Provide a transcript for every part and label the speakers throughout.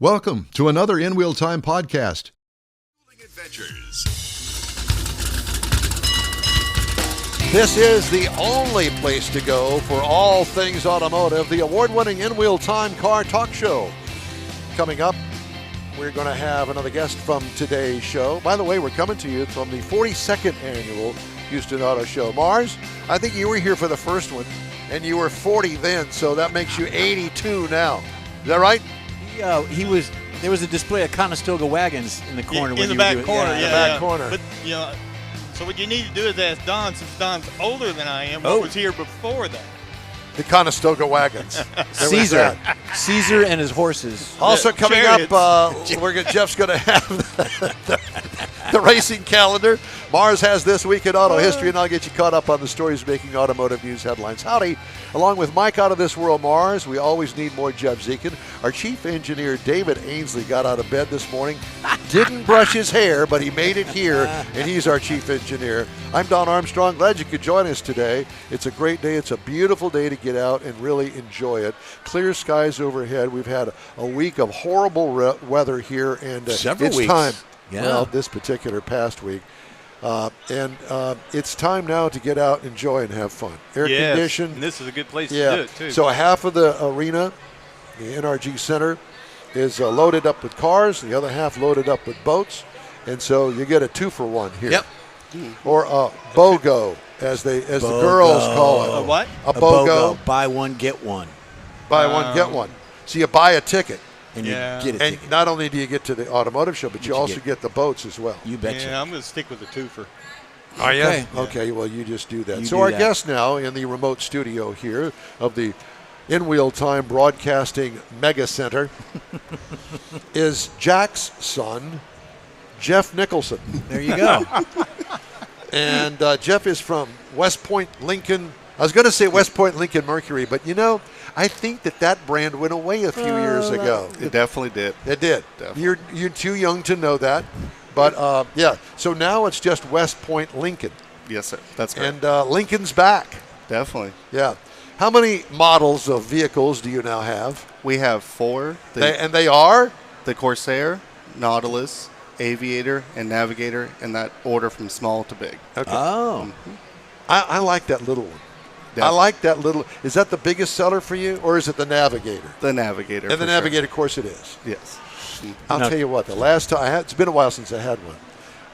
Speaker 1: Welcome to another InWheelTime podcast.
Speaker 2: Adventures.
Speaker 3: This is the only place to go for all things automotive, the award-winning InWheelTime Car Talk Show. Coming up, we're going to have another guest from today's show. By the way, we're coming to you from the 42nd Annual Houston Auto Show. Mars, I think you were here for the first one, and you were 40 then, so that makes you 82 now. Is that right?
Speaker 4: There was a display of Conestoga wagons in the corner.
Speaker 5: In the back corner,
Speaker 3: in the back corner.
Speaker 5: But, so what you need to do is ask Don, since Don's older than I am, what was here before that?
Speaker 3: The Conestoga wagons.
Speaker 4: Caesar and his horses.
Speaker 3: Also coming
Speaker 5: chariots.
Speaker 3: up, Jeff's going to have the racing calendar. Mars has This Week in Auto History, and I'll get you caught up on the stories making automotive news headlines. Howdy. Along with Mike out of this world, Mars, we always need more Jeff Zekin. Our chief engineer, David Ainsley, got out of bed this morning. Didn't brush his hair, but he made it here, and he's our chief engineer. I'm Don Armstrong. Glad you could join us today. It's a great day. It's a beautiful day to get out and really enjoy it. Clear skies overhead. We've had a week of horrible weather here, and it's time.
Speaker 4: Yeah.
Speaker 3: Well, this particular past week. It's time now to get out, enjoy, and have fun. Air conditioned.
Speaker 5: And this is a good place to do it, too.
Speaker 3: So half of the arena, the NRG Center, is loaded up with cars. The other half loaded up with boats. And so you get a 2-for-1 here.
Speaker 4: Yep.
Speaker 3: Or a BOGO, as the girls call it.
Speaker 5: A what?
Speaker 3: A BOGO.
Speaker 4: Buy one, get one.
Speaker 3: Buy one, get one. So you buy a ticket.
Speaker 4: And you get a
Speaker 3: And
Speaker 4: ticket.
Speaker 3: not only do you get to the automotive show, but you also get the boats as well.
Speaker 4: You betcha.
Speaker 5: Yeah, I'm going to stick with the twofer.
Speaker 3: Are you?
Speaker 4: Okay.
Speaker 3: Okay, well, you just do that.
Speaker 4: You
Speaker 3: so
Speaker 4: do
Speaker 3: our
Speaker 4: that.
Speaker 3: guest now in the remote studio here of the InWheelTime Broadcasting Mega Center is Jack's son, Jeff Nicholson.
Speaker 4: There you go.
Speaker 3: And Jeff is from West Point, Lincoln. I was going to say West Point, Lincoln Mercury, but I think that brand went away a few years ago.
Speaker 6: It definitely did.
Speaker 3: It did.
Speaker 6: Definitely.
Speaker 3: You're too young to know that. But, so now it's just West Point, Lincoln.
Speaker 6: Yes, sir. That's right.
Speaker 3: And Lincoln's back.
Speaker 6: Definitely.
Speaker 3: Yeah. How many models of vehicles do you now have?
Speaker 6: We have 4.
Speaker 3: They are?
Speaker 6: The Corsair, Nautilus, Aviator, and Navigator, in that order from small to big.
Speaker 3: Okay.
Speaker 4: Oh.
Speaker 3: I like that little one.
Speaker 6: Definitely.
Speaker 3: I like that little. Is that the biggest seller for you, or is it the Navigator?
Speaker 6: The Navigator.
Speaker 3: And the
Speaker 6: for
Speaker 3: Navigator, of course, it is.
Speaker 6: Sure. Yes.
Speaker 3: I'll tell you what. The last time it's been a while since I had one,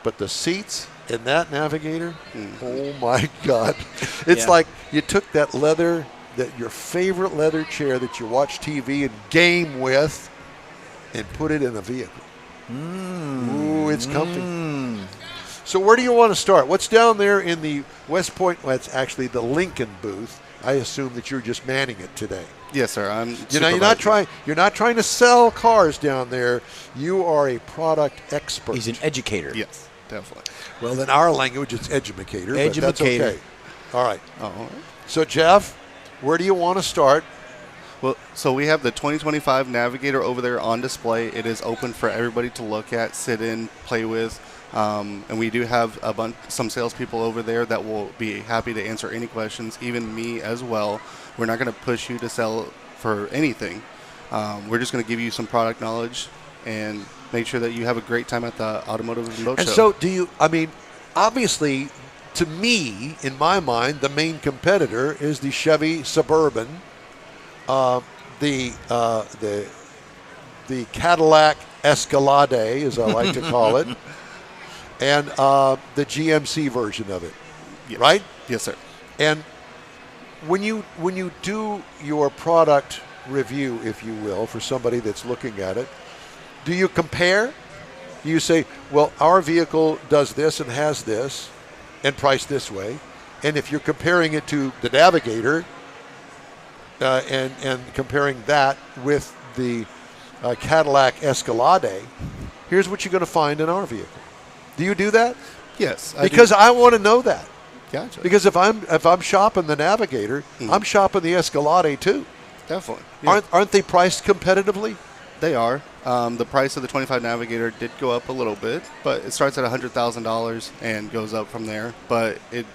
Speaker 3: but the seats in that Navigator, oh my God! It's like you took that your favorite leather chair that you watch TV and game with, and put it in a vehicle. Ooh, it's comfy. So where do you want to start? What's down there in the West Point? Well, it's actually the Lincoln booth. I assume that you're just manning it today.
Speaker 6: Yes, sir. I'm.
Speaker 3: You're not trying to sell cars down there. You are a product expert.
Speaker 4: He's an educator.
Speaker 6: Yes, definitely.
Speaker 3: Well, in our language, it's educator. But that's okay. All right.
Speaker 6: Oh, all right.
Speaker 3: So, Jeff, where do you want to start?
Speaker 6: Well, so we have the 2025 Navigator over there on display. It is open for everybody to look at, sit in, play with. And we do have some salespeople over there that will be happy to answer any questions, even me as well. We're not going to push you to sell for anything. We're just going to give you some product knowledge and make sure that you have a great time at the Automotive and Boat Show.
Speaker 3: So obviously, to me, in my mind, the main competitor is the Chevy Suburban, the Cadillac Escalade, as I like to call it, and the GMC version of it,
Speaker 6: Yes.
Speaker 3: right?
Speaker 6: Yes, sir.
Speaker 3: And when you do your product review, if you will, for somebody that's looking at it, do you compare? Do you say, well, our vehicle does this and has this and priced this way, and if you're comparing it to the Navigator and comparing that with the Cadillac Escalade, here's what you're going to find in our vehicle. Do you do that?
Speaker 6: Yes.
Speaker 3: Because I want to know that.
Speaker 6: Gotcha.
Speaker 3: Because if I'm shopping the Navigator, I'm shopping the Escalade too.
Speaker 6: Definitely. Yeah.
Speaker 3: Aren't they priced competitively?
Speaker 6: They are. The price of the 25 Navigator did go up a little bit, but it starts at $100,000 and goes up from there. But it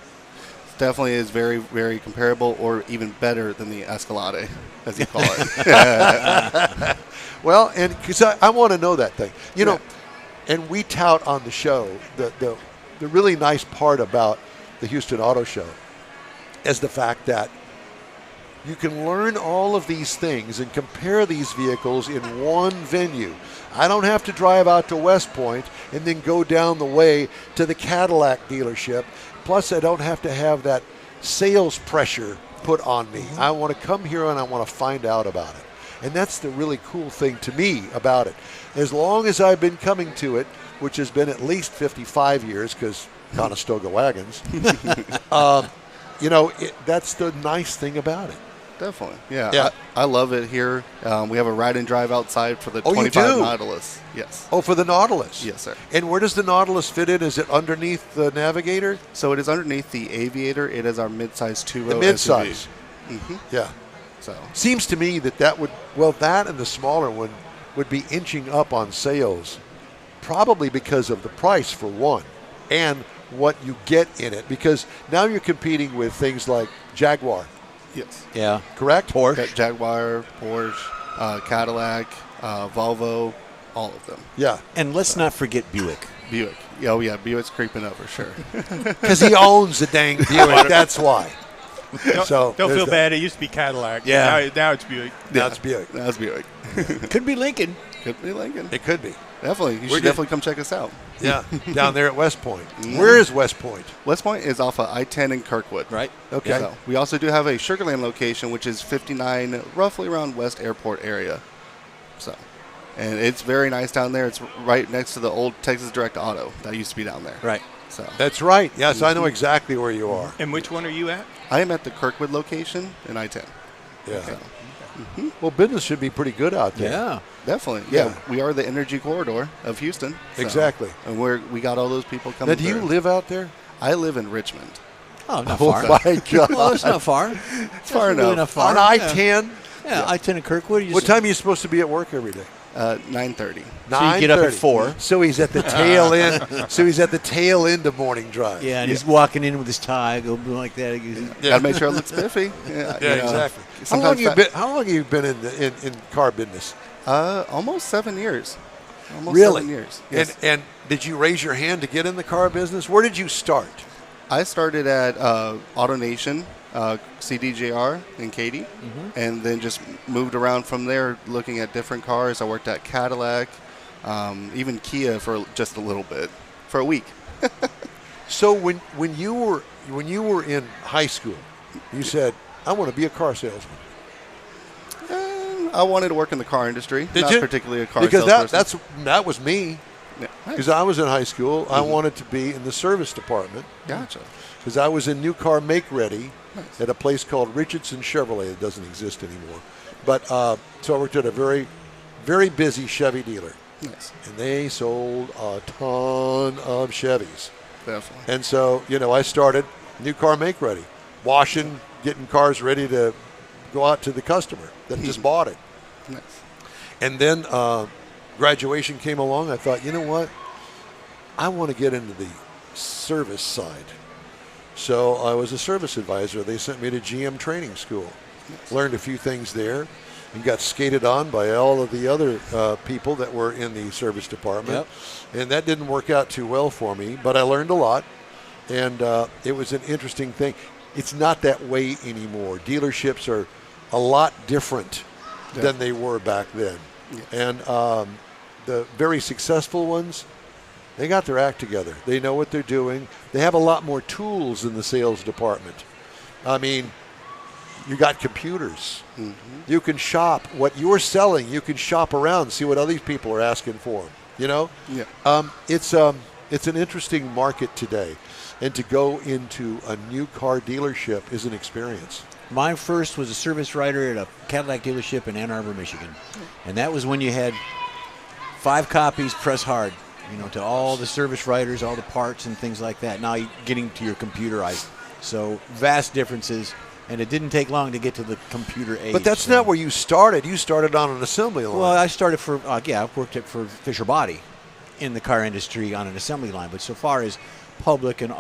Speaker 6: definitely is very, very comparable or even better than the Escalade, as you call it.
Speaker 3: Well, and because I want to know that thing, you know, and we tout on the show the really nice part about the Houston Auto Show is the fact that you can learn all of these things and compare these vehicles in one venue. I don't have to drive out to West Point and then go down the way to the Cadillac dealership. Plus, I don't have to have that sales pressure put on me. I want to come here and I want to find out about it. And that's the really cool thing to me about it. As long as I've been coming to it, which has been at least 55 years, because Conestoga wagons, you know, that's the nice thing about it.
Speaker 6: Definitely. Yeah. I love it here. We have a ride and drive outside for the 25
Speaker 3: you do?
Speaker 6: Nautilus. Yes.
Speaker 3: Oh, for the Nautilus?
Speaker 6: Yes, sir.
Speaker 3: And where does the Nautilus fit in? Is it underneath the Navigator?
Speaker 6: So it is underneath the Aviator. It is our mid-size two-row
Speaker 3: The mid-size.
Speaker 6: SUV.
Speaker 3: Yeah.
Speaker 6: So
Speaker 3: Seems to me that would, well, that and the smaller one would be inching up on sales, probably because of the price for one, and what you get in it. Because now you're competing with things like Jaguar.
Speaker 6: yes.
Speaker 4: Yeah.
Speaker 3: Correct?
Speaker 4: Porsche.
Speaker 6: Jaguar, Porsche, Cadillac, Volvo, all of them.
Speaker 3: Yeah.
Speaker 4: And let's not forget Buick.
Speaker 6: Buick. Oh, yeah, Buick's creeping up for sure.
Speaker 3: Because he owns a dang Buick. That's why. So
Speaker 5: Don't
Speaker 3: there's
Speaker 5: feel
Speaker 3: that.
Speaker 5: bad. It used to be Cadillac.
Speaker 4: Yeah.
Speaker 5: Now it's Buick.
Speaker 3: Now it's Buick.
Speaker 6: That's Buick.
Speaker 4: Could be Lincoln.
Speaker 6: Could be Lincoln.
Speaker 3: It could be.
Speaker 6: Definitely. You
Speaker 3: We're
Speaker 6: should
Speaker 3: good.
Speaker 6: definitely come check us out.
Speaker 3: Yeah. Down there at West Point. Where is West Point?
Speaker 6: West Point is off of I-10 in Kirkwood.
Speaker 4: Right.
Speaker 3: Okay.
Speaker 6: So we also do have a Sugarland location, which is 59, roughly around West Airport area. So, and it's very nice down there. It's right next to the old Texas Direct Auto that used to be down there.
Speaker 4: Right.
Speaker 6: So
Speaker 3: That's right. Yes, I know exactly where you are.
Speaker 5: And which one are you at?
Speaker 6: I am at the Kirkwood location in I-10.
Speaker 3: Yeah.
Speaker 6: So,
Speaker 3: Well, business should be pretty good out there.
Speaker 4: Yeah.
Speaker 6: definitely.
Speaker 3: Yeah.
Speaker 6: Yeah. We are the energy corridor of Houston. So,
Speaker 3: Exactly.
Speaker 6: And we got all those people coming
Speaker 3: Now, do you
Speaker 6: through.
Speaker 3: live out there?
Speaker 6: I live in Richmond.
Speaker 4: Oh, not
Speaker 3: Oh,
Speaker 4: far.
Speaker 3: my God.
Speaker 4: Well, it's not far.
Speaker 6: It's far enough.
Speaker 4: Not far.
Speaker 3: On I-10?
Speaker 4: Yeah, I-10 in Kirkwood. You
Speaker 3: What
Speaker 4: just-
Speaker 3: time are you supposed to be at work every day?
Speaker 6: 9:30.
Speaker 4: So you get up at
Speaker 3: 9:30.
Speaker 4: 4.
Speaker 3: So he's at the tail end. So he's at the tail end of morning drive.
Speaker 4: Yeah, and he's walking in with his tie, going like that. He goes,
Speaker 6: Gotta make sure it looks spiffy. Yeah,
Speaker 3: Yeah,
Speaker 6: you know,
Speaker 3: exactly. How
Speaker 6: sometimes
Speaker 3: long
Speaker 6: that-
Speaker 3: how long have you been in car business?
Speaker 6: Almost 7 years. Almost
Speaker 3: Really?
Speaker 6: 7 years. Yes.
Speaker 3: And did you raise your hand to get in the car business? Where did you start?
Speaker 6: I started at AutoNation, CDJR in Katy, and then just moved around from there looking at different cars. I worked at Cadillac, even Kia for just a little bit, for a week.
Speaker 3: So when you were in high school, you said, "I want to be a car salesman."
Speaker 6: I wanted to work in the car industry,
Speaker 3: Did
Speaker 6: not
Speaker 3: you?
Speaker 6: particularly a car
Speaker 3: Because
Speaker 6: salesperson.
Speaker 3: that was me.
Speaker 6: Yeah.
Speaker 3: Because I was in high school, I wanted to be in the service department.
Speaker 6: Gotcha.
Speaker 3: Because I was in new car make ready at a place called Richardson Chevrolet. It doesn't exist anymore. But so I worked at a very, very busy Chevy dealer.
Speaker 6: Nice.
Speaker 3: And they sold a ton of Chevys.
Speaker 6: Definitely.
Speaker 3: And so, I started new car make ready, washing, getting cars ready to go out to the customer that just bought it.
Speaker 6: Nice.
Speaker 3: And then graduation came along. I thought, you know what? I want to get into the service side. So I was a service advisor. They sent me to GM training school. Learned a few things there and got skated on by all of the other people that were in the service department.
Speaker 4: Yep.
Speaker 3: And that didn't work out too well for me, but I learned a lot. And it was an interesting thing. It's not that way anymore. Dealerships are a lot different than they were back then.
Speaker 6: Yes.
Speaker 3: And the very successful ones, they got their act together. They know what they're doing. They have a lot more tools in the sales department. I mean, you got computers. You can shop what you're selling. You can shop around, see what other people are asking for.
Speaker 6: Yeah.
Speaker 3: It's an interesting market today, and to go into a new car dealership is an experience.
Speaker 4: My first was a service writer at a Cadillac dealership in Ann Arbor, Michigan. And that was when you had 5 copies, press hard, to all the service writers, all the parts and things like that. Now you're getting to your computerized. So vast differences. And it didn't take long to get to the computer age.
Speaker 3: But that's not where you started. You started on an assembly line.
Speaker 4: Well, I started I worked for Fisher Body in the car industry on an assembly line. But so far as public and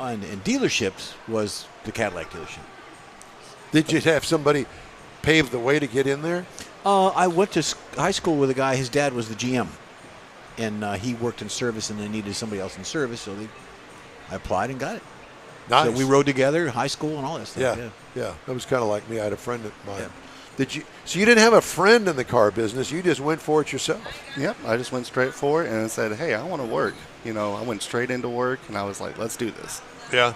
Speaker 4: dealerships was the Cadillac dealership.
Speaker 3: Did you have somebody pave the way to get in there?
Speaker 4: I went to high school with a guy. His dad was the GM, and he worked in service, and they needed somebody else in service, so I applied and got it.
Speaker 7: Nice.
Speaker 4: So we rode together, high school, and all that stuff.
Speaker 7: Yeah. That was kind of like me. I had a friend of mine. Yeah. So you didn't have a friend in the car business. You just went for it yourself.
Speaker 6: Yep, I just went straight for it and said, hey, I want to work. I went straight into work, and I was like, let's do this.
Speaker 7: Yeah.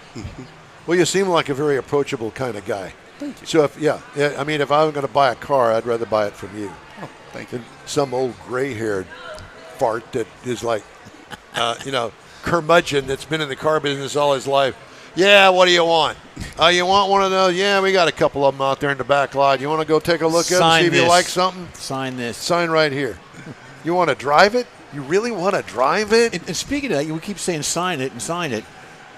Speaker 7: Well, you seem like a very approachable kind of guy.
Speaker 6: Thank you.
Speaker 7: So, if I was going to buy a car, I'd rather buy it from you.
Speaker 6: Oh, thank you.
Speaker 7: Than some old gray-haired fart that is like, curmudgeon that's been in the car business all his life. Yeah, what do you want? You want one of those? Yeah, we got a couple of them out there in the back lot. You want to go take a look at them, see if you like something?
Speaker 4: Sign this.
Speaker 7: Sign right here. You want to drive it? You really want to drive it?
Speaker 4: And speaking of that, we keep saying sign it and sign it.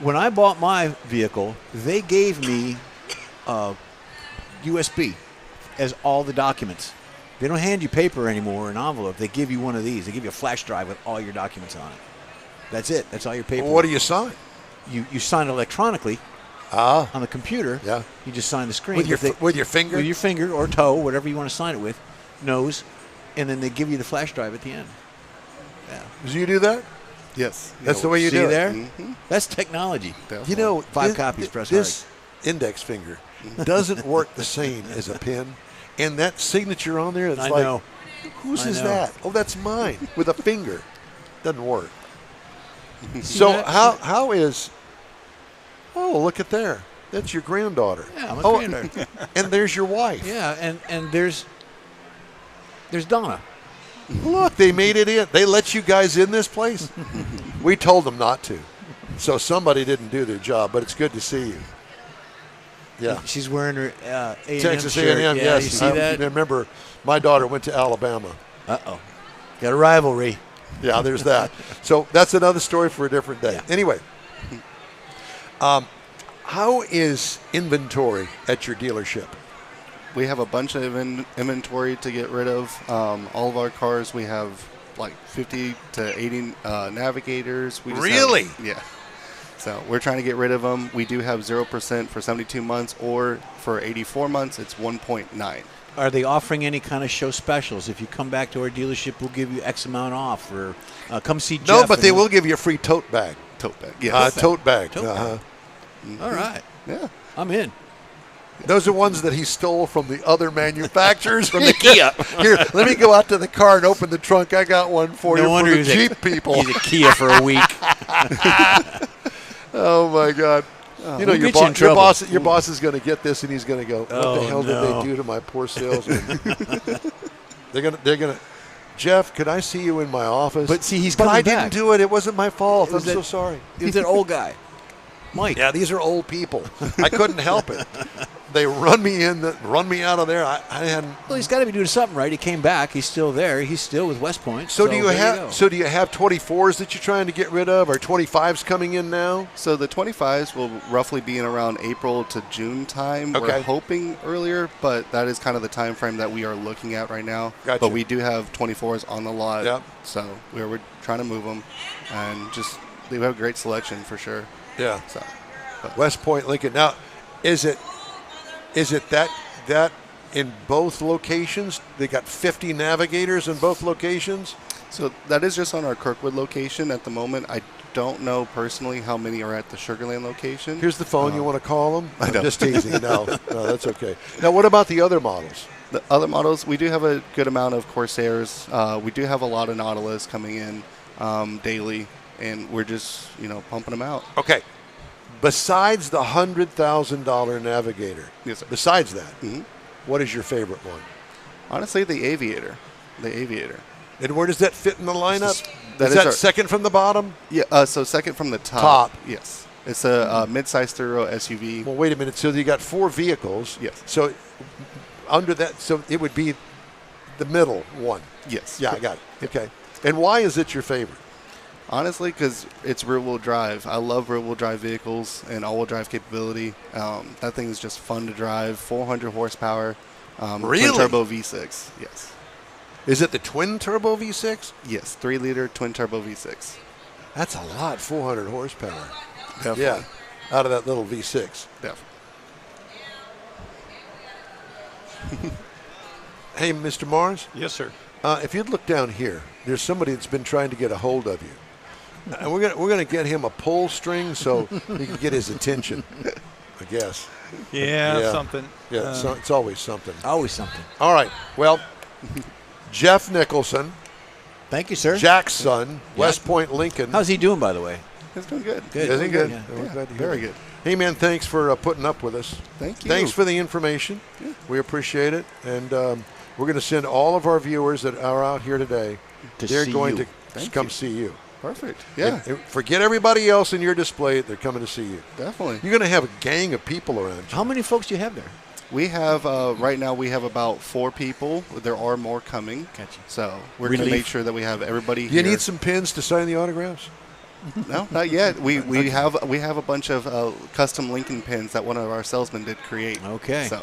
Speaker 4: When I bought my vehicle, they gave me USB as all the documents. They don't hand you paper anymore, an envelope. They give you one of these. They give you a flash drive with all your documents on it. That's it. That's all your paper.
Speaker 7: Well, what do you sign?
Speaker 4: You sign electronically on the computer.
Speaker 7: Yeah.
Speaker 4: You just sign the screen.
Speaker 7: With your finger?
Speaker 4: With your finger or toe, whatever you want to sign it with, nose, and then they give you the flash drive at the end. Yeah.
Speaker 7: Do you do that?
Speaker 6: Yes.
Speaker 7: That's the way you
Speaker 4: see
Speaker 7: do it.
Speaker 4: there?
Speaker 6: Mm-hmm.
Speaker 4: That's technology.
Speaker 6: Definitely.
Speaker 4: 5 copies, press
Speaker 7: This index finger doesn't work the same as a pen. And that signature on there, it's
Speaker 4: I
Speaker 7: like,
Speaker 4: know.
Speaker 7: whose
Speaker 4: I
Speaker 7: is
Speaker 4: know.
Speaker 7: that? Oh, that's mine. With a finger. Doesn't work. So how is, oh, look at there. That's your granddaughter.
Speaker 4: Yeah, my
Speaker 7: oh,
Speaker 4: granddaughter.
Speaker 7: And there's your wife.
Speaker 4: Yeah, and there's Donna.
Speaker 7: Look, they made it in. They let you guys in this place? We told them not to. So somebody didn't do their job, but it's good to see you. Yeah.
Speaker 4: She's wearing her A&M
Speaker 7: Texas
Speaker 4: shirt.
Speaker 7: A&M,
Speaker 4: yeah,
Speaker 7: yes.
Speaker 4: You see that?
Speaker 7: Remember, my daughter went to Alabama.
Speaker 4: Uh-oh. Got a rivalry.
Speaker 7: Yeah, there's that. So that's another story for a different day.
Speaker 4: Yeah.
Speaker 7: Anyway, how is inventory at your dealership?
Speaker 6: We have a bunch of inventory to get rid of. All of our cars, we have like 50 to 80 Navigators. We just
Speaker 7: Really?
Speaker 6: Yeah. So we're trying to get rid of them. We do have 0% for 72 months, or for 84 months, it's 1.9.
Speaker 4: Are they offering any kind of show specials? If you come back to our dealership, we'll give you X amount off. Or come see Jeff.
Speaker 7: No, but they will give you a free tote bag.
Speaker 6: Tote bag. Yes.
Speaker 7: Tote bag.
Speaker 4: Tote bag. All right.
Speaker 6: Yeah.
Speaker 4: I'm in.
Speaker 7: Those are ones that he stole from the other manufacturers.
Speaker 4: From the Kia.
Speaker 7: Here, let me go out to the car and open the trunk. I got one for
Speaker 4: No
Speaker 7: you
Speaker 4: wonder
Speaker 7: for the
Speaker 4: he's
Speaker 7: Jeep people.
Speaker 4: He's a Kia for a week.
Speaker 7: Oh, my God. You know,
Speaker 4: We'll
Speaker 7: your,
Speaker 4: get you in
Speaker 7: your
Speaker 4: trouble.
Speaker 7: boss is going to get this, and he's going to go, what
Speaker 4: Oh,
Speaker 7: the hell
Speaker 4: no.
Speaker 7: did they do to my poor salesman? They're going to, Jeff, could I see you in my office?
Speaker 4: But see, he's
Speaker 7: But
Speaker 4: coming
Speaker 7: I didn't
Speaker 4: back.
Speaker 7: do it. It wasn't my fault. I'm
Speaker 4: was
Speaker 7: so
Speaker 4: that-
Speaker 7: sorry.
Speaker 4: He's an old guy. Mike.
Speaker 7: Yeah, these are old people. I couldn't help it. They run me out of there. I hadn't.
Speaker 4: Well, he's got to be doing something right. He came back. He's still there. He's still with West Point.
Speaker 7: So do you
Speaker 4: there
Speaker 7: have?
Speaker 4: go.
Speaker 7: So do you have 24s that you're trying to get rid of, or 25s coming in now?
Speaker 6: So the 25s will roughly be in around April to June time.
Speaker 7: Okay.
Speaker 6: We're hoping earlier, but that is kind of the time frame that we are looking at right now.
Speaker 7: Gotcha.
Speaker 6: But we do have 24s on the lot.
Speaker 7: Yep.
Speaker 6: So we're trying to move them, and just we have a great selection for sure.
Speaker 7: Yeah.
Speaker 6: So
Speaker 7: West Point, Lincoln. Now, is it that in both locations? They got 50 Navigators in both locations?
Speaker 6: So that is just on our Kirkwood location at the moment. I don't know personally how many are at the Sugarland location.
Speaker 7: Here's the phone. You want to call them? I'm
Speaker 6: know.
Speaker 7: just teasing. No, that's okay. Now, what about the other models?
Speaker 6: The other models, we do have a good amount of Corsairs. We do have a lot of Nautilus coming in daily, and we're just pumping them out.
Speaker 7: Okay. Besides the $100,000 Navigator,
Speaker 6: Yes, sir.
Speaker 7: besides that,
Speaker 6: Mhm.
Speaker 7: what is your favorite one?
Speaker 6: Honestly, the Aviator. The Aviator.
Speaker 7: And where does that fit in the lineup?
Speaker 6: That
Speaker 7: is
Speaker 6: is
Speaker 7: that
Speaker 6: our-
Speaker 7: second from the bottom?
Speaker 6: Yeah. So second from the top.
Speaker 7: Top.
Speaker 6: Yes. It's a mid-size thorough SUV.
Speaker 7: Well, wait a minute. So you got 4 vehicles.
Speaker 6: Yes.
Speaker 7: So under that, so it would be the middle one.
Speaker 6: Yes.
Speaker 7: Yeah, I got it. Okay. And why is it your favorite?
Speaker 6: Honestly, because it's rear-wheel drive. I love rear-wheel drive vehicles and all-wheel drive capability. That thing is just fun to drive. 400 horsepower.
Speaker 7: Really?
Speaker 6: Twin-turbo V6. Yes.
Speaker 7: Is it the twin turbo V6?
Speaker 6: Yes. 3-liter twin-turbo V6.
Speaker 7: That's a lot, 400 horsepower.
Speaker 6: Definitely.
Speaker 7: Yeah, out of that little V6.
Speaker 6: Definitely.
Speaker 7: Hey, Mr. Mars,
Speaker 5: Yes, sir.
Speaker 7: if you'd look down here, there's somebody that's been trying to get a hold of you. And we're gonna get him a pull string so he can get his attention, I guess.
Speaker 5: Yeah, something.
Speaker 7: Yeah, it's always something.
Speaker 4: Always something.
Speaker 7: All right. Well, Jeff Nicholson,
Speaker 4: Thank you, sir.
Speaker 7: Jack's son, West Point Lincoln.
Speaker 4: How's he doing, by the way?
Speaker 6: It's doing good.
Speaker 4: Good.
Speaker 7: Is he good?
Speaker 4: Yeah.
Speaker 7: We're glad to hear
Speaker 6: Very
Speaker 7: that.
Speaker 6: good.
Speaker 7: Hey, man, thanks for putting up with us.
Speaker 6: Thank you.
Speaker 7: Thanks for the information.
Speaker 6: Yeah.
Speaker 7: We appreciate it. And we're going to send all of our viewers that are out here today,
Speaker 4: To
Speaker 7: they're
Speaker 4: see
Speaker 7: going
Speaker 4: you.
Speaker 7: to
Speaker 6: Thank
Speaker 7: come
Speaker 6: you.
Speaker 7: see you.
Speaker 6: Perfect. Yeah,
Speaker 7: Forget everybody else in your display. They're coming to see you.
Speaker 6: definitely.
Speaker 7: You're going to have a gang of people around you.
Speaker 4: How many folks do you have there?
Speaker 6: We have, right now, we have about 4 people. There are more coming.
Speaker 4: Gotcha.
Speaker 6: So we're going to
Speaker 4: Relief.
Speaker 6: make sure that we have everybody
Speaker 7: Do you
Speaker 6: here.
Speaker 7: need some pins to sign the autographs?
Speaker 6: No, not yet. We have a bunch of custom Lincoln pins that one of our salesmen did create.
Speaker 4: Okay.
Speaker 6: So,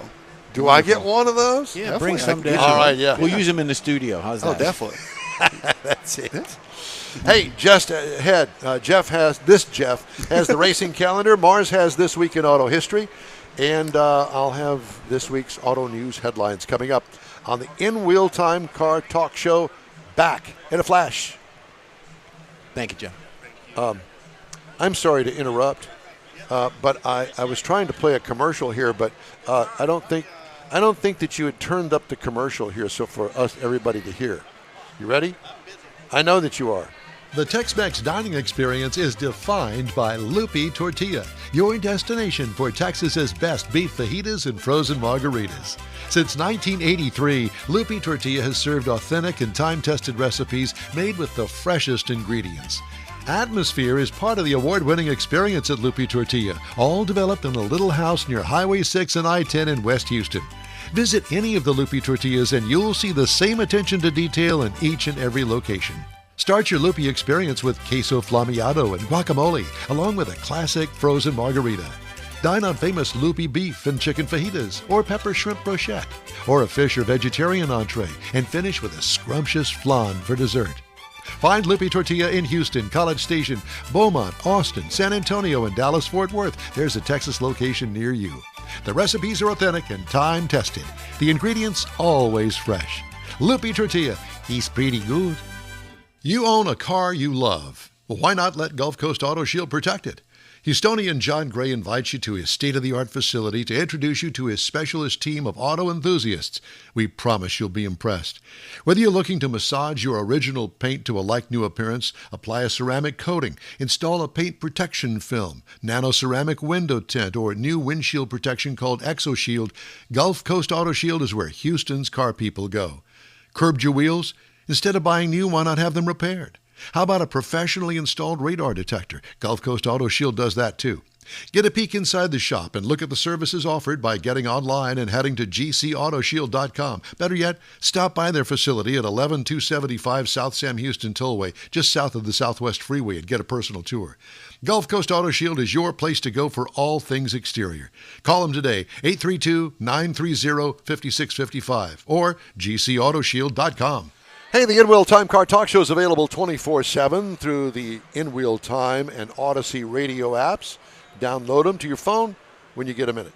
Speaker 7: Do I get one of those?
Speaker 4: Yeah,
Speaker 6: Definitely.
Speaker 4: bring some
Speaker 6: I can get
Speaker 4: down.
Speaker 7: you All right, yeah.
Speaker 4: We'll use them in the studio. How's that?
Speaker 6: oh, definitely.
Speaker 7: That's it. Hey, just ahead, Jeff has the racing calendar. Mars has This Week in Auto History. And I'll have this week's auto news headlines coming up on the InWheelTime Car Talk Show. Back in a flash.
Speaker 4: Thank you, Jeff.
Speaker 7: I'm sorry to interrupt, but I was trying to play a commercial here, but I don't think that you had turned up the commercial here, so for us everybody to hear. You ready? I know that you are.
Speaker 1: The Tex-Mex dining experience is defined by Lupi Tortilla, your destination for Texas's best beef fajitas and frozen margaritas. Since 1983, Lupi Tortilla has served authentic and time-tested recipes made with the freshest ingredients. Atmosphere is part of the award-winning experience at Lupi Tortilla, all developed in a little house near Highway 6 and I-10 in West Houston. Visit any of the Lupi Tortillas and you'll see the same attention to detail in each and every location. Start your Lupi experience with queso flammeado and guacamole, along with a classic frozen margarita. Dine on famous Lupi beef and chicken fajitas, or pepper shrimp brochette, or a fish or vegetarian entree, and finish with a scrumptious flan for dessert. Find Lupi Tortilla in Houston, College Station, Beaumont, Austin, San Antonio, and Dallas-Fort Worth. There's a Texas location near you. The recipes are authentic and time-tested. The ingredients always fresh. Lupi Tortilla, he's pretty good. You own a car you love. Well, why not let Gulf Coast Auto Shield protect it? Houstonian John Gray invites you to his state-of-the-art facility to introduce you to his specialist team of auto enthusiasts. We promise you'll be impressed. Whether you're looking to massage your original paint to a like-new appearance, apply a ceramic coating, install a paint protection film, nano-ceramic window tint, or new windshield protection called ExoShield, Gulf Coast Auto Shield is where Houston's car people go. Curbed your wheels? Instead of buying new, why not have them repaired? How about a professionally installed radar detector? Gulf Coast Auto Shield does that too. Get a peek inside the shop and look at the services offered by getting online and heading to gcautoshield.com. Better yet, stop by their facility at 11275 South Sam Houston Tollway, just south of the Southwest Freeway, and get a personal tour. Gulf Coast Auto Shield is your place to go for all things exterior. Call them today, 832-930-5655 or gcautoshield.com. Hey, the InWheelTime Car Talk Show is available 24/7 through the InWheelTime and Odyssey radio apps. Download them to your phone when you get a minute.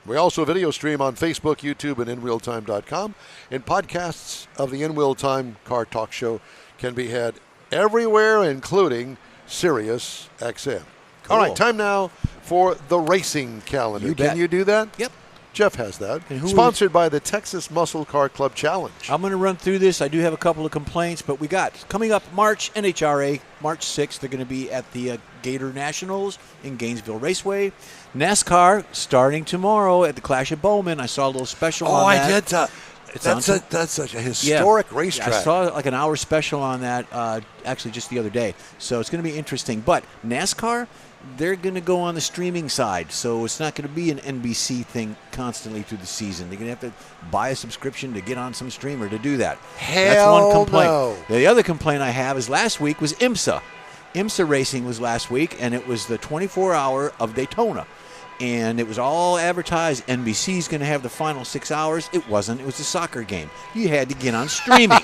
Speaker 1: We also video stream on Facebook, YouTube, and InWheelTime.com. And podcasts of the InWheelTime Car Talk Show can be had everywhere, including Sirius XM.
Speaker 4: Cool.
Speaker 7: All right, time now for the racing calendar.
Speaker 4: You
Speaker 7: Can
Speaker 4: bet.
Speaker 7: you do that?
Speaker 4: Yep.
Speaker 7: Jeff has that.
Speaker 4: And who
Speaker 7: Sponsored by the Texas Muscle Car Club Challenge.
Speaker 4: I'm going to run through this. I do have a couple of complaints, but we got coming up March, NHRA, March 6th. They're going to be at the Gator Nationals in Gainesville Raceway. NASCAR starting tomorrow at the Clash of Bowman. I saw a little special on that.
Speaker 7: I did. That's such a historic racetrack.
Speaker 4: I saw like an hour special on that actually just the other day. So it's going to be interesting. But NASCAR, they're going to go on the streaming side. So it's not going to be an NBC thing constantly through the season. They're going to have to buy a subscription to get on some streamer to do that. That's one complaint.
Speaker 7: No.
Speaker 4: The other complaint I have is last week was IMSA. IMSA racing was last week, and it was the 24-hour of Daytona. And it was all advertised. NBC's going to have the final 6 hours. It wasn't. It was a soccer game. You had to get on streaming.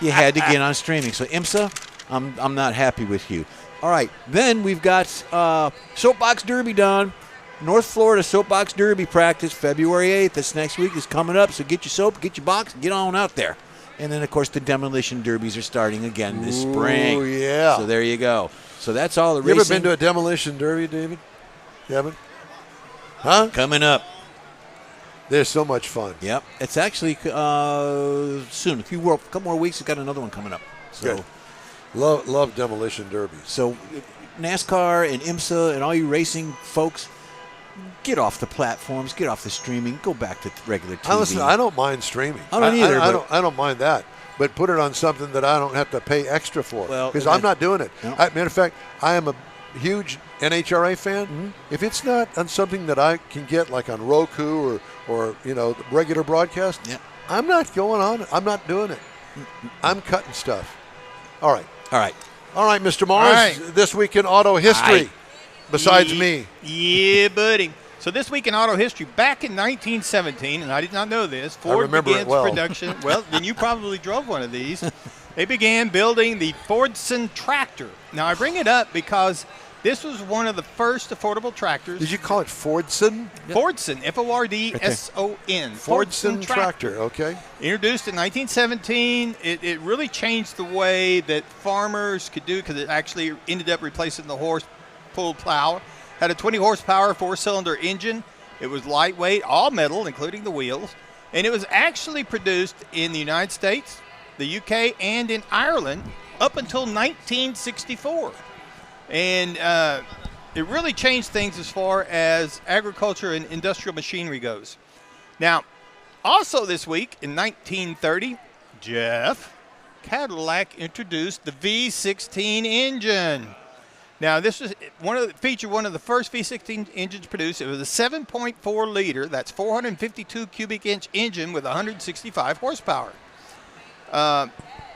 Speaker 4: You had to get on streaming. So IMSA, I'm not happy with you. All right. Then we've got Soapbox Derby done. North Florida Soapbox Derby practice, February 8th. That's next week. Is coming up. So get your soap, get your box, and get on out there. And then, of course, the demolition derbies are starting again this spring.
Speaker 7: Oh, yeah.
Speaker 4: So there you go. So that's all the
Speaker 7: You
Speaker 4: racing.
Speaker 7: ever been to a demolition derby, David? You haven't? Huh?
Speaker 4: Coming up.
Speaker 7: They're so much fun.
Speaker 4: Yep. It's actually soon. A couple more weeks, we've got another one coming up. So,
Speaker 7: Good. Love demolition derbies.
Speaker 4: So NASCAR and IMSA and all you racing folks, get off the platforms, get off the streaming, go back to regular TV.
Speaker 7: Listen, I don't mind streaming.
Speaker 4: I don't either.
Speaker 7: I don't mind that. But put it on something that I don't have to pay extra for.
Speaker 4: Well,
Speaker 7: Because I'm not doing it.
Speaker 4: No.
Speaker 7: Matter of fact, I am a huge NHRA fan.
Speaker 4: Mm-hmm.
Speaker 7: If it's not on something that I can get like on Roku or the regular broadcast,
Speaker 4: Yeah.
Speaker 7: I'm not going on it. I'm not doing it. I'm cutting stuff. All right.
Speaker 4: All right.
Speaker 7: All right, Mr. Mars,
Speaker 5: All right.
Speaker 7: this week in auto history,
Speaker 4: Aye.
Speaker 7: besides me.
Speaker 5: Yeah, buddy. So this week in auto history, back in 1917, and I did not know this, Ford
Speaker 7: remember it
Speaker 5: begins
Speaker 7: well.
Speaker 5: production. Well, then you probably drove one of these. They began building the Fordson tractor. Now, I bring it up because this was one of the first affordable tractors.
Speaker 7: Did you call it Fordson?
Speaker 5: Fordson, F-O-R-D-S-O-N.
Speaker 7: Fordson tractor, okay.
Speaker 5: Introduced in 1917, it really changed the way that farmers could do, because it actually ended up replacing the horse-pulled plow. Had a 20 horsepower, 4-cylinder engine. It was lightweight, all metal, including the wheels. And it was actually produced in the United States, the UK, and in Ireland up until 1964. And it really changed things as far as agriculture and industrial machinery goes. Now, also this week in 1930, Jeff, Cadillac introduced the V16 engine. Now, this was one of the first V16 engines produced. It was a 7.4 liter, that's 452 cubic inch engine with 165 horsepower.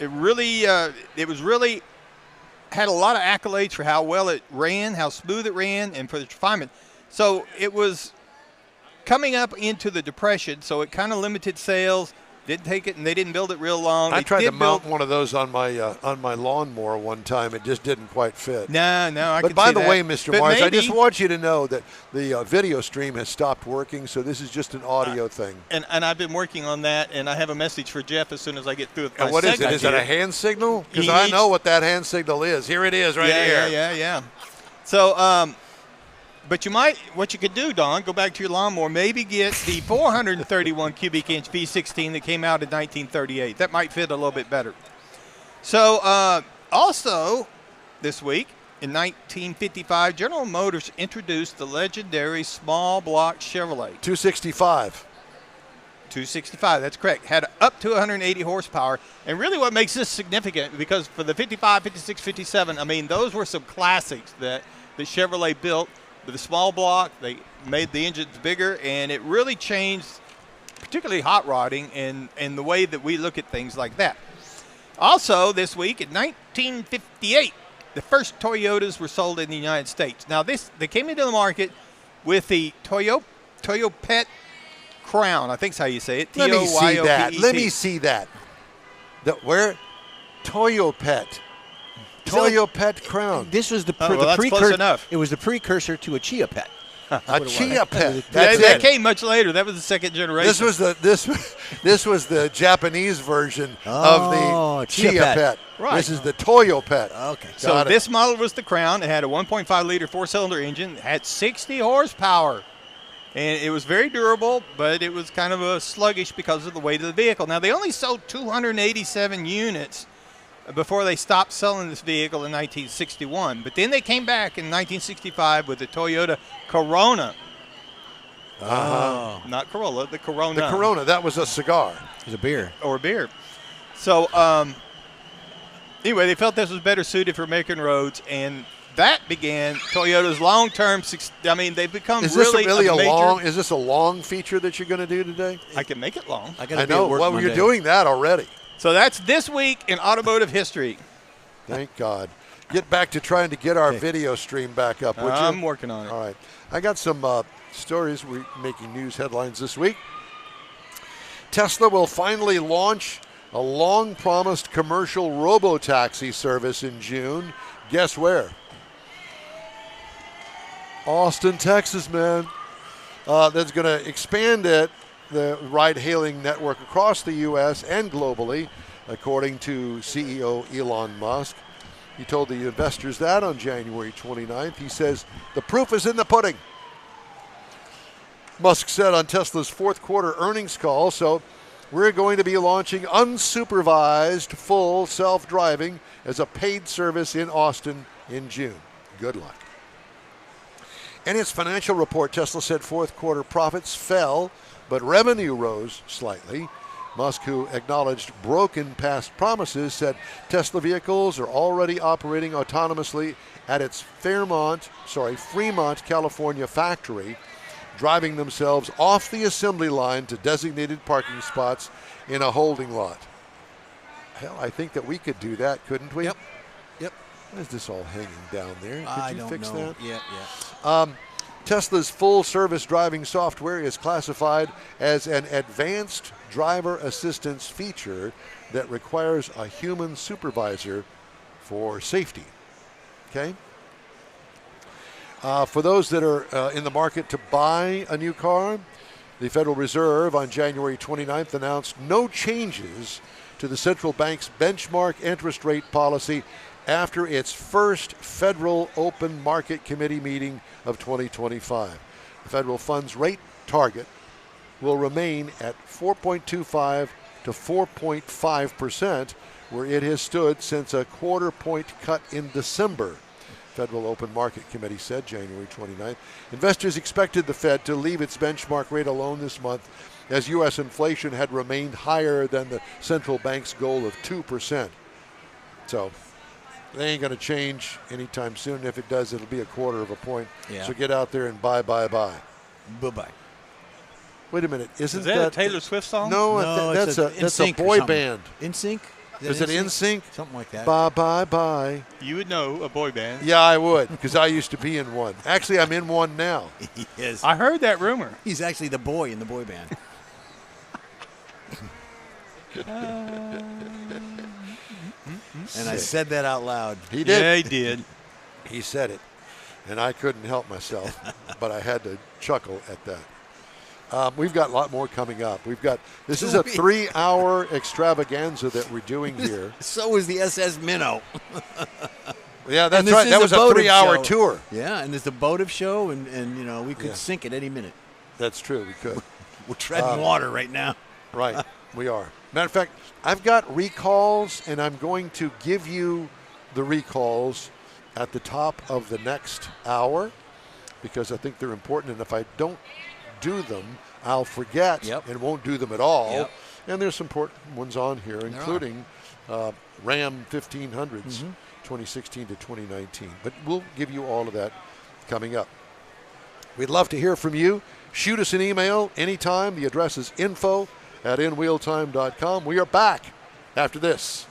Speaker 5: It was really had a lot of accolades for how well it ran, how smooth it ran, and for the refinement. So it was coming up into the Depression, so it kind of limited sales. Didn't take it, and they didn't build it real long.
Speaker 7: I tried to mount one of those on my lawnmower one time. It just didn't quite fit.
Speaker 5: No, I can see that.
Speaker 7: But by the way, Mr.
Speaker 5: But
Speaker 7: Mars, I
Speaker 5: maybe-
Speaker 7: just want you to know that the video stream has stopped working, so this is just an audio thing.
Speaker 5: And I've been working on that, and I have a message for Jeff as soon as I get through with my
Speaker 7: And what is it?
Speaker 5: segment
Speaker 7: Is it a
Speaker 5: here.
Speaker 7: hand signal? Because
Speaker 5: He
Speaker 7: I
Speaker 5: needs-
Speaker 7: know what that hand signal is. Here it is, right here.
Speaker 5: Yeah. So, but what you could do, Don, go back to your lawnmower, maybe get the 431 cubic inch V16 that came out in 1938. That might fit a little bit better. So, also this week in 1955, General Motors introduced the legendary small block Chevrolet.
Speaker 7: 265.
Speaker 5: 265, that's correct. Had up to 180 horsepower. And really what makes this significant, because for the 55, 56, 57, I mean, those were some classics that Chevrolet built with a small block. They made the engines bigger, and it really changed, particularly hot rodding and the way that we look at things like that. Also, this week in 1958, the first Toyotas were sold in the United States. Now, they came into the market with the Toyopet Crown. I think that's how you say it.
Speaker 7: Let me see that.
Speaker 5: Toyopet.
Speaker 7: Let me see that. Where? Toyopet. Toyopet Crown.
Speaker 4: This was the,
Speaker 5: well,
Speaker 4: the
Speaker 5: that's
Speaker 4: precursor.
Speaker 5: close enough.
Speaker 4: It was the precursor to a Chia Pet.
Speaker 7: A Chia Pet.
Speaker 5: That,
Speaker 7: That's
Speaker 5: that
Speaker 7: it.
Speaker 5: came much later. That was the second generation.
Speaker 7: This was the Japanese version of the
Speaker 4: Chia
Speaker 7: Chia
Speaker 4: Pet.
Speaker 7: Pet.
Speaker 5: Right.
Speaker 7: This is the Toyopet.
Speaker 4: Okay.
Speaker 5: So
Speaker 7: Got it.
Speaker 5: this model was the Crown. It had a 1.5 liter 4-cylinder engine. It had 60 horsepower. And it was very durable, but it was kind of a sluggish because of the weight of the vehicle. Now, they only sold 287 units before they stopped selling this vehicle in 1961. But then they came back in 1965 with the Toyota Corona. Not Corolla, the Corona.
Speaker 7: The Corona, that was a cigar.
Speaker 4: It was a beer.
Speaker 5: Or beer. So, anyway, they felt this was better suited for making roads, and that began Toyota's long-term. I mean, they've become
Speaker 7: Is this
Speaker 5: really
Speaker 7: a
Speaker 5: major.
Speaker 7: long? Is this a long feature that you're going to do today?
Speaker 5: I can make it long.
Speaker 7: I know. Well, you're doing that already.
Speaker 5: So that's this week in automotive history.
Speaker 7: Thank God. Get back to trying to get our video stream back up, would you?
Speaker 5: I'm working on it.
Speaker 7: All right. I got some stories. We're making news headlines this week. Tesla will finally launch a long-promised commercial robo-taxi service in June. Guess where?
Speaker 3: Austin, Texas, man. That's going to expand the ride-hailing network across the U.S. and globally, according to CEO Elon Musk. He told the investors that on January 29th. He says, the proof is in the pudding. Musk said on Tesla's fourth quarter earnings call, so we're going to be launching unsupervised full self-driving as a paid service in Austin in June. Good luck. In its financial report, Tesla said fourth quarter profits fell, but revenue rose slightly. Musk, who acknowledged broken past promises, said Tesla vehicles are already operating autonomously at its Fremont, California factory, driving themselves off the assembly line to designated parking spots in a holding lot. Hell, I think that we could do that, couldn't we?
Speaker 4: Yep.
Speaker 3: Why is this all hanging down there?
Speaker 4: I
Speaker 3: Could you
Speaker 4: don't
Speaker 3: fix
Speaker 4: know.
Speaker 3: that?
Speaker 4: Yeah.
Speaker 3: Tesla's full-service driving software is classified as an advanced driver assistance feature that requires a human supervisor for safety. Okay? For those that are in the market to buy a new car, the Federal Reserve on January 29th announced no changes to the central bank's benchmark interest rate policy after its first Federal Open Market Committee meeting of 2025. The federal funds rate target will remain at 4.25 to 4.5%, where it has stood since a quarter-point cut in December. Federal Open Market Committee said January 29th. Investors expected the Fed to leave its benchmark rate alone this month as U.S. inflation had remained higher than the central bank's goal of 2%. So they ain't going to change anytime soon. If it does, it'll be a quarter of a point.
Speaker 4: Yeah.
Speaker 3: So get out there and buy.
Speaker 4: Bye-bye.
Speaker 3: Wait a minute. Isn't
Speaker 5: Is that a Taylor Swift song?
Speaker 3: No, that's a
Speaker 4: NSYNC or
Speaker 3: boy
Speaker 4: something.
Speaker 3: band.
Speaker 4: NSYNC?
Speaker 3: Is it NSYNC?
Speaker 4: Something like that.
Speaker 3: Bye.
Speaker 5: You would know a boy band.
Speaker 3: Yeah, I would, because I used to be in one. Actually, I'm in one now.
Speaker 4: Yes.
Speaker 5: I heard that rumor.
Speaker 4: He's actually the boy in the boy band. And I said that out loud.
Speaker 3: He did.
Speaker 5: Yeah, he did.
Speaker 3: He said it, and I couldn't help myself, but I had to chuckle at that. We've got a lot more coming up. This is a 3-hour extravaganza that we're doing here.
Speaker 4: So is the SS Minnow.
Speaker 3: Yeah, that's right. That was a 3-hour tour.
Speaker 4: Yeah, and there's the Boative show, and we could sink at any minute.
Speaker 3: That's true. We could.
Speaker 4: We're treading water right now.
Speaker 3: Right, we are. Matter of fact, I've got recalls, and I'm going to give you the recalls at the top of the next hour because I think they're important, and if I don't do them, I'll forget and won't do them at all.
Speaker 4: Yep.
Speaker 3: And there's some important ones on here, including Ram 1500s, 2016 to 2019. But we'll give you all of that coming up. We'd love to hear from you. Shoot us an email anytime. The address is info@InWheelTime.com. We are back after this.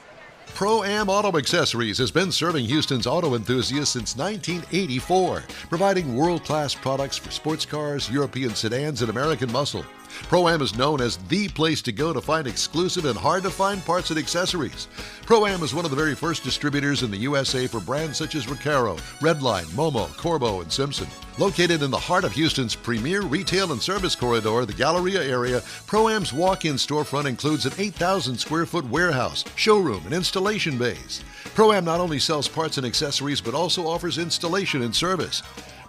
Speaker 1: Pro-Am Auto Accessories has been serving Houston's auto enthusiasts since 1984, providing world-class products for sports cars, European sedans, and American muscle. Pro-Am is known as the place to go to find exclusive and hard-to-find parts and accessories. Pro-Am is one of the very first distributors in the USA for brands such as Recaro, Redline, Momo, Corbo, and Simpson. Located in the heart of Houston's premier retail and service corridor, the Galleria area, Pro-Am's walk-in storefront includes an 8,000-square-foot warehouse, showroom, and installation bays. Pro-Am not only sells parts and accessories, but also offers installation and service.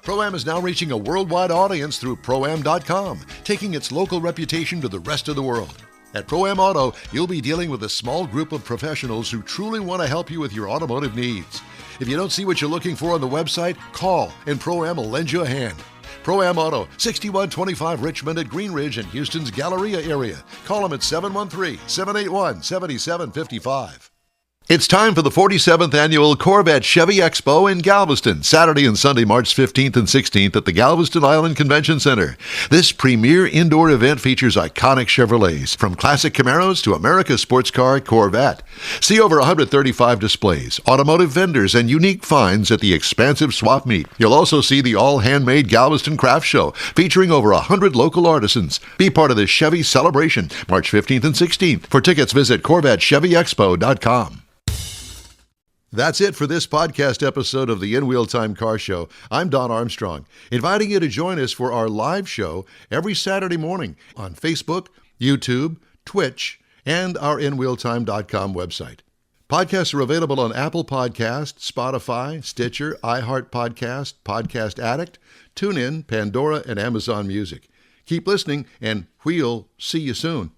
Speaker 1: Pro-Am is now reaching a worldwide audience through Pro-Am.com, taking its local reputation to the rest of the world. At Pro-Am Auto, you'll be dealing with a small group of professionals who truly want to help you with your automotive needs. If you don't see what you're looking for on the website, call and Pro-Am will lend you a hand. Pro-Am Auto, 6125 Richmond at Green Ridge in Houston's Galleria area. Call them at 713-781-7755. It's time for the 47th Annual Corvette Chevy Expo in Galveston, Saturday and Sunday, March 15th and 16th at the Galveston Island Convention Center. This premier indoor event features iconic Chevrolets, from classic Camaros to America's sports car Corvette. See over 135 displays, automotive vendors, and unique finds at the expansive swap meet. You'll also see the all-handmade Galveston Craft Show, featuring over 100 local artisans. Be part of this Chevy celebration, March 15th and 16th. For tickets, visit CorvetteChevyExpo.com. That's it for this podcast episode of the InWheelTime Car Show. I'm Don Armstrong, inviting you to join us for our live show every Saturday morning on Facebook, YouTube, Twitch, and our InWheelTime.com website. Podcasts are available on Apple Podcasts, Spotify, Stitcher, iHeart Podcast, Podcast Addict, TuneIn, Pandora, and Amazon Music. Keep listening, and we'll see you soon.